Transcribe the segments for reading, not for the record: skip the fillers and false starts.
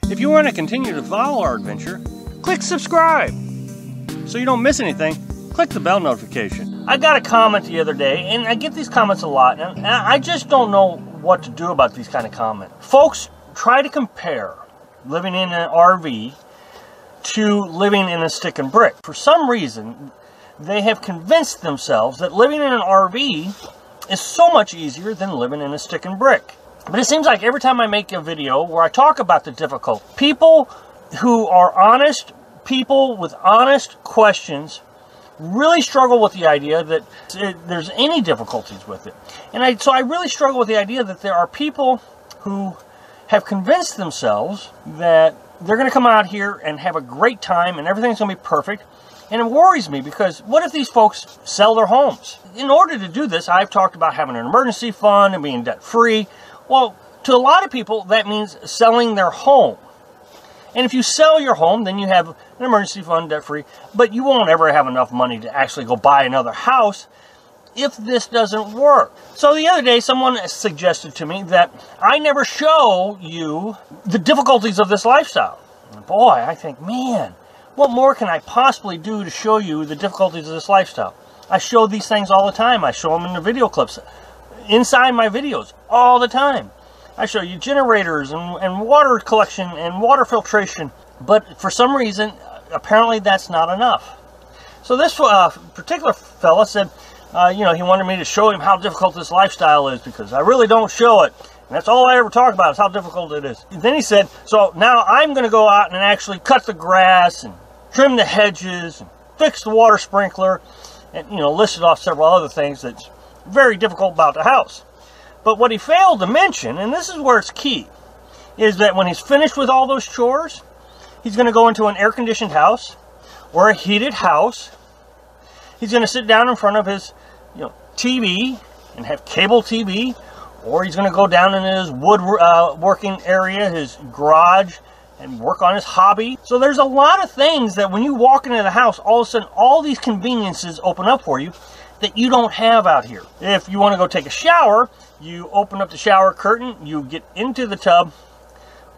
If you want to continue to follow our adventure, click subscribe. So you don't miss anything, click the bell notification. I got a comment the other day, and I get these comments a lot, and I just don't know what to do about these kind of comments. Folks try to compare living in an RV to living in a stick and brick. For some reason, they have convinced themselves that living in an RV is so much easier than living in a stick and brick. But it seems like every time I make a video where I talk about the difficulty, people who are honest, people with honest questions, really struggle with the idea that there's any difficulties with it. And so I really struggle with the idea that there are people who have convinced themselves that they're going to come out here and have a great time and everything's going to be perfect. And it worries me because what if these folks sell their homes? In order to do this, I've talked about having an emergency fund and being debt-free. Well, to a lot of people, that means selling their home. And if you sell your home, then you have an emergency fund debt-free, but you won't ever have enough money to actually go buy another house if this doesn't work. So the other day, someone suggested to me that I never show you the difficulties of this lifestyle. And boy, I think, man, what more can I possibly do to show you the difficulties of this lifestyle? I show these things all the time. I show them in the video clips inside my videos all the time. I show you generators and water collection and water filtration, but for some reason, apparently that's not enough. So this particular fella said, he wanted me to show him how difficult this lifestyle is because I really don't show it. And that's all I ever talk about is how difficult it is. And then he said, so now I'm going to go out and actually cut the grass and trim the hedges and fix the water sprinkler and, listed off several other things that's very difficult about the house. But what he failed to mention, and this is where it's key, is that when he's finished with all those chores, he's going to go into an air-conditioned house or a heated house. He's going to sit down in front of his TV and have cable TV, or he's going to go down in his woodworking area, his garage, and work on his hobby. So there's a lot of things that when you walk into the house, all of a sudden all these conveniences open up for you that you don't have out here. If you want to go take a shower, you open up the shower curtain, you get into the tub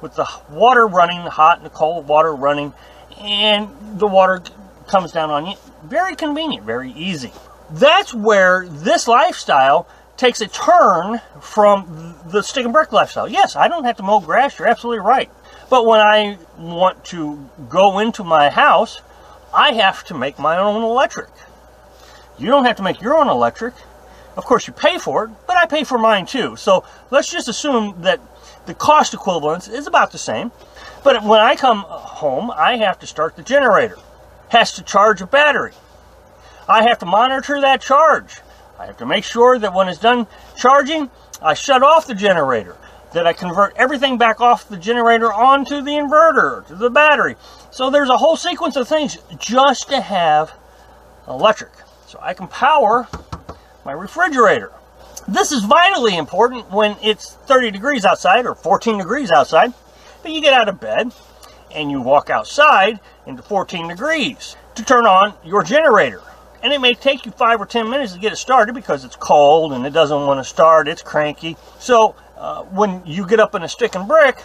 with the water running, the hot and the cold water running, and the water comes down on you. Very convenient, very easy. That's where this lifestyle takes a turn from the stick and brick lifestyle. Yes, I don't have to mow grass, you're absolutely right. But when I want to go into my house, I have to make my own electric. You don't have to make your own electric. Of course, you pay for it, but I pay for mine too. So let's just assume that the cost equivalence is about the same. But when I come home, I have to start the generator. Has to charge a battery. I have to monitor that charge. I have to make sure that when it's done charging, I shut off the generator. That I convert everything back off the generator onto the inverter, to the battery. So there's a whole sequence of things just to have electric. So I can power my refrigerator. This is vitally important when it's 30 degrees outside or 14 degrees outside. But you get out of bed and you walk outside into 14 degrees to turn on your generator. And it may take you 5 or 10 minutes to get it started because it's cold and it doesn't want to start, it's cranky. So when you get up in a stick and brick,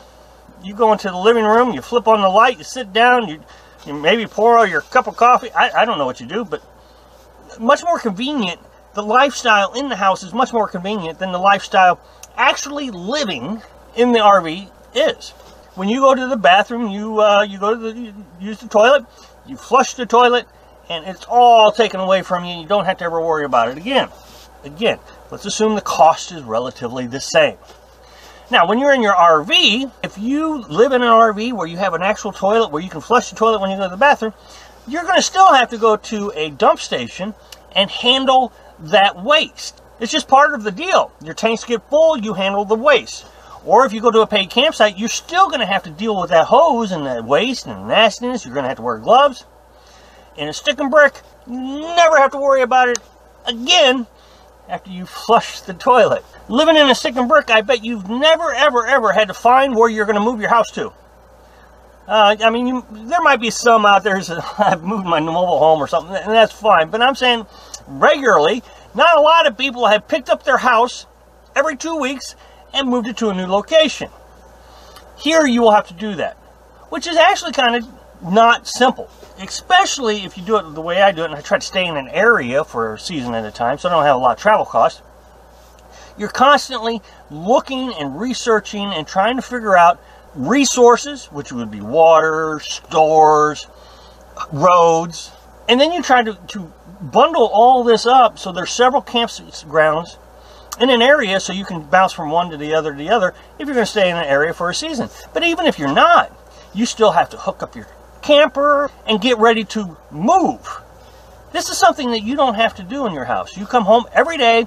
you go into the living room, you flip on the light, you sit down, you maybe pour out your cup of coffee. I don't know what you do, but much more convenient. The lifestyle in the house is much more convenient than the lifestyle actually living in the RV is. When you go to the bathroom, you use the toilet, you flush the toilet, and it's all taken away from you. You don't have to ever worry about it again. Again, let's assume the cost is relatively the same. Now, when you're in your RV, if you live in an RV where you have an actual toilet where you can flush the toilet when you go to the bathroom, you're going to still have to go to a dump station and handle that waste. It's just part of the deal. Your tanks get full, you handle the waste. Or if you go to a paid campsite, you're still going to have to deal with that hose and that waste and the nastiness. You're going to have to wear gloves. In a stick and brick, you never have to worry about it again after you flush the toilet. Living in a stick and brick, I bet you've never, ever, ever had to find where you're going to move your house to. I mean, there might be some out there who say, I've moved my mobile home or something, and that's fine. But I'm saying regularly, not a lot of people have picked up their house every 2 weeks and moved it to a new location. Here you will have to do that. which is actually kind of not simple, especially if you do it the way I do it, and I try to stay in an area for a season at a time, so I don't have a lot of travel costs. You're constantly looking and researching and trying to figure out resources, which would be water, stores, roads, and then you try to bundle all this up so there's several campgrounds in an area so you can bounce from one to the other if you're going to stay in an area for a season. But even if you're not, you still have to hook up your camper and get ready to move. This is something that you don't have to do in your house. You come home every day,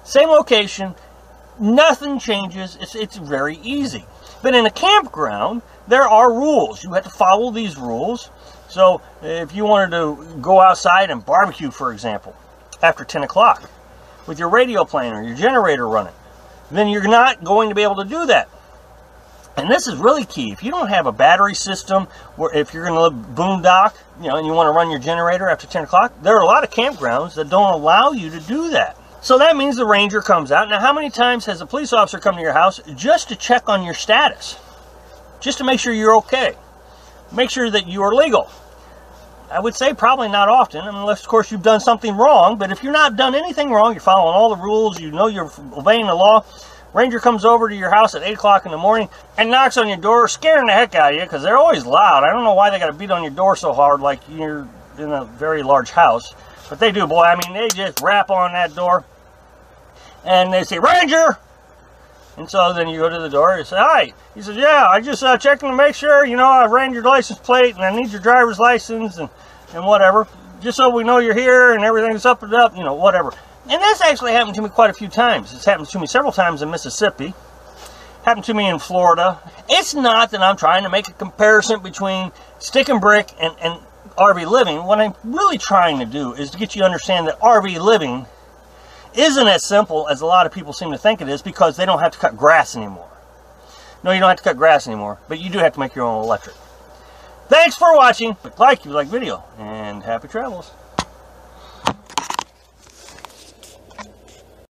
same location, nothing changes. It's very easy. But in a campground, there are rules. You have to follow these rules. So if you wanted to go outside and barbecue, for example, after 10 o'clock with your radio playing or your generator running, then you're not going to be able to do that. And this is really key. If you don't have a battery system, or if you're going to boondock, and you want to run your generator after 10 o'clock, there are a lot of campgrounds that don't allow you to do that. So that means the ranger comes out. Now, how many times has a police officer come to your house just to check on your status? Just to make sure you're okay. Make sure that you are legal. I would say probably not often, unless, of course, you've done something wrong. But if you're not done anything wrong, you're following all the rules, you know you're obeying the law, ranger comes over to your house at 8 o'clock in the morning and knocks on your door, scaring the heck out of you, because they're always loud. I don't know why they got to beat on your door so hard like you're in a very large house. But they do, boy. I mean, they just rap on that door. And they say, "Ranger!" And so then you go to the door and you say, "Hi." He says, "Yeah, I just checking to make sure, I ran your license plate and I need your driver's license and whatever. Just so we know you're here and everything's up and up, whatever." And that's actually happened to me quite a few times. It's happened to me several times in Mississippi. Happened to me in Florida. It's not that I'm trying to make a comparison between stick and brick and RV living. What I'm really trying to do is to get you to understand that RV living isn't as simple as a lot of people seem to think it is, because they don't have to cut grass anymore. No, you don't have to cut grass anymore, but you do have to make your own electric. Thanks for watching. Like if you like the video, and happy travels.